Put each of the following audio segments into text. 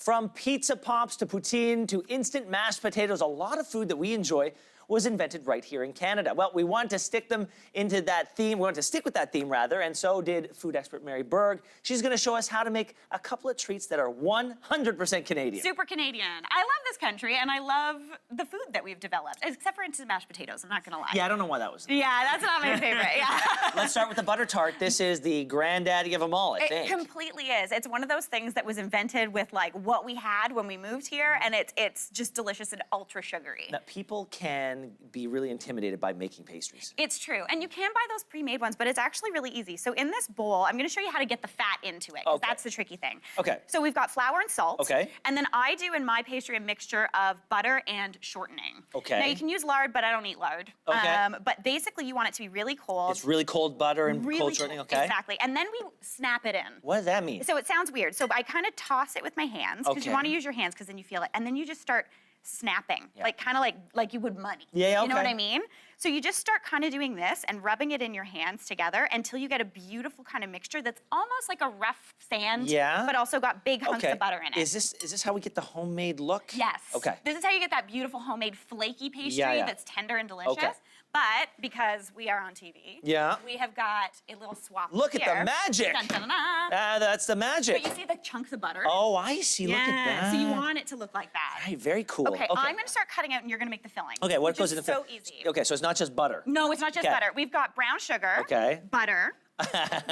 From pizza pops to poutine to instant mashed potatoes, a lot of food that we enjoy was invented right here in Canada. Well, we wanted to stick them into that theme. We wanted to stick with that theme, rather, and so did food expert Mary Berg. She's going to show us how to make a couple of treats that are 100% Canadian. Super Canadian. I love this country, and I love the food that we've developed, except for instant mashed potatoes, I'm not going to lie. Yeah, I don't know why that was. Yeah, that's not my favorite, yeah. Let's start with the butter tart. This is the granddaddy of them all, I think. It completely is. It's one of those things that was invented with, like, what we had when we moved here, and it's just delicious and ultra sugary. Now, people can be really intimidated by making pastries. It's true, and you can buy those pre-made ones, but it's actually really easy. So in this bowl, I'm gonna show you how to get the fat into it, because that's the tricky thing. Okay. So we've got flour and salt. Okay. And then I do in my pastry a mixture of butter and shortening. Okay. Now you can use lard, but I don't eat lard. Okay. But basically you want it to be really cold. It's really cold butter and really cold shortening, cold, okay? Exactly, and then we snap it in. What does that mean? So it sounds weird. So I kind of toss it with my hands, because Okay. you want to use your hands, because then you feel it. And then you just start snapping, like kind of like you would money. Yeah, You know what okay. I mean? So you just start kind of doing this and rubbing it in your hands together until you get a beautiful kind of mixture that's almost like a rough sand, but also got big hunks of butter in it. Is this how we get the homemade look? Yes. Okay. This is how you get that beautiful homemade flaky pastry that's tender and delicious. Okay. But because we are on TV, we have got a little swap Look here. at the magic. Dun, dun, dun, dun. That's the magic. But you see the chunks of butter? Oh, I see. Look at that. So you want it to look like that. Right, very cool. Okay, I'm gonna start cutting out and you're gonna make the filling. Okay, what which goes is in the so easy. Okay, so it's not just butter. No, it's not just butter. We've got brown sugar, butter,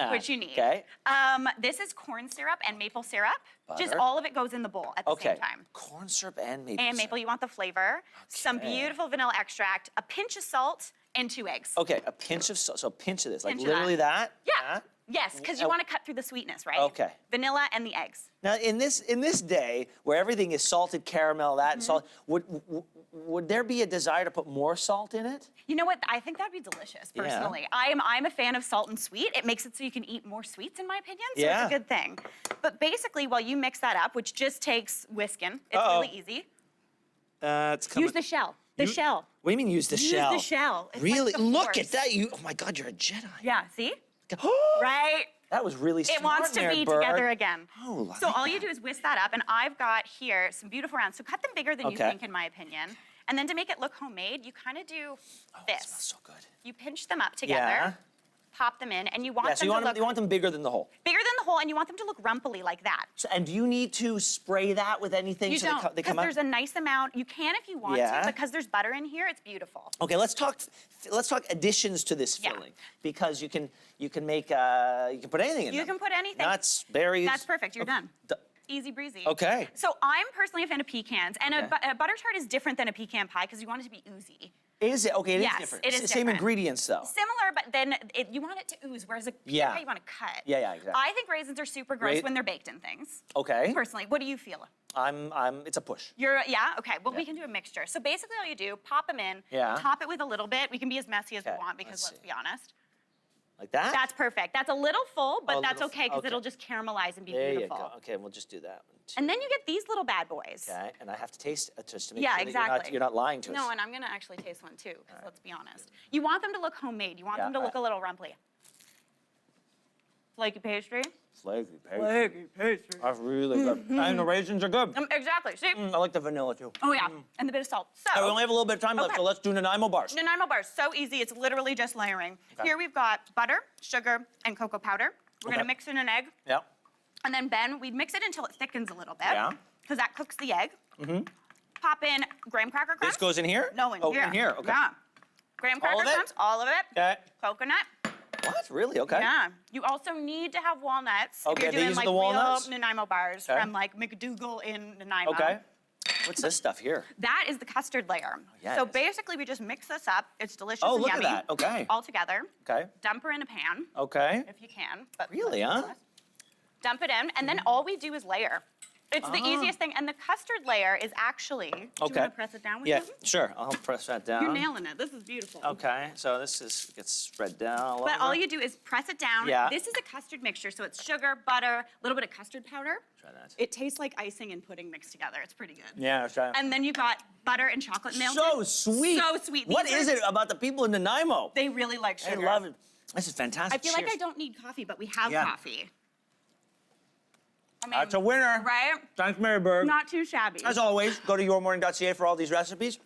which you need. Okay. This is corn syrup and maple syrup. Just Butter. all of it goes in the bowl at the same time. Corn syrup and maple And maple, you want the flavor. Some beautiful vanilla extract, a pinch of salt, and 2 eggs. Okay, a pinch of salt. So a pinch of this, like Pinch of literally that? Yeah. Yes, because you want to cut through the sweetness, right? Okay. Vanilla and the eggs. Now, in this day where everything is salted caramel, that and salt, would there be a desire to put more salt in it? You know what? I think that'd be delicious, personally. I'm a fan of salt and sweet. It makes it so you can eat more sweets, in my opinion, so it's a good thing. But basically, while you mix that up, which just takes whisking, it's really easy. Use the shell. The shell. What do you mean use the shell? Use the shell. It's really? like the Look force. at that. Oh my God, you're a Jedi. Yeah, see? Right? That was really smart, It wants to Mary be Berg. together again. Oh, I so like all you that. do is whisk that up, and I've got here some beautiful rounds. So cut them bigger than you think, in my opinion. And then to make it look homemade, you kind of do this. It smells so good. You pinch them up together, pop them in, and you want them so to look you want them bigger than the hole. bigger than the hole, and you want them to look rumply like that. So, and do you need to spray that with anything You so don't, they because come out? there's a nice amount. You can if you want to, because there's butter in here. It's beautiful. Okay, let's talk additions to this filling, because you can make you can put anything in You them. can put anything. Nuts, berries. That's perfect. You're done. Easy breezy. Okay. So I'm personally a fan of pecans, and a butter tart is different than a pecan pie because you want it to be oozy. Is it? Okay, it is Yes, different. it is It's the same different. ingredients, though. Similar, but then you want it to ooze, whereas a pecan pie you want to cut. Yeah, exactly. I think raisins are super gross when they're baked in things. Okay. Personally, what do you feel? It's a push. Yeah? Okay, well, we can do a mixture. So basically all you do, pop them in, top it with a little bit. We can be as messy as we want because let's be honest. Like that? That's perfect. That's a little full, but that's okay because it'll just caramelize and be beautiful. There you go. Okay, we'll just do that one too. And then you get these little bad boys. Okay, and I have to taste it just to make Yeah, sure exactly. that you're not lying to us. No, and I'm gonna actually taste one too, because let's be honest. You want them to look homemade. You want them to look a little rumply. Flaky pastry. Flaky pastry. Flaky pastry. That's really good. And the raisins are good. Exactly, see? I like the vanilla too. Oh yeah, and the bit of salt. So, we only have a little bit of time left, so let's do Nanaimo bars. Nanaimo bars, so easy. It's literally just layering. Here we've got butter, sugar, and cocoa powder. We're gonna mix in an egg. Yeah. And then Ben, we mix it until it thickens a little bit. Yeah. Because that cooks the egg. Pop in graham cracker crumbs. This goes in here? No, in here. Oh, in here, okay. Yeah. Graham cracker All of it? crumbs, all of it. Okay. Coconut. What? Really? Okay. Yeah. You also need to have walnuts. Okay, if you're doing these are like the walnuts? real Nanaimo bars from like McDougal in Nanaimo. Okay. What's this stuff here? That is the custard layer. yes. So basically we just mix this up. It's delicious Oh, and look yummy. at that. Okay. All together. Okay. Dump her in a pan, Okay. if you can. But Really, let's be huh? honest. Dump it in, and then all we do is layer. It's the easiest thing, and the custard layer is actually, do you want to press it down with Yeah, me? sure. I'll press that down. You're nailing it. This is beautiful. Okay, so this gets spread down all But over. all you do is press it down. Yeah. This is a custard mixture, so it's sugar, butter, a little bit of custard powder. Try that. It tastes like icing and pudding mixed together. It's pretty good. Yeah, try it. And then you've got butter and chocolate melted. So sweet. So sweet. What These is are- it about the people in Nanaimo? They really like I sugar. love it. This is fantastic. I feel like I Cheers. don't need coffee, but we have Yeah. coffee. I mean, That's a winner. Right? Thanks, Mary Berg. Not too shabby. As always, go to yourmorning.ca for all these recipes.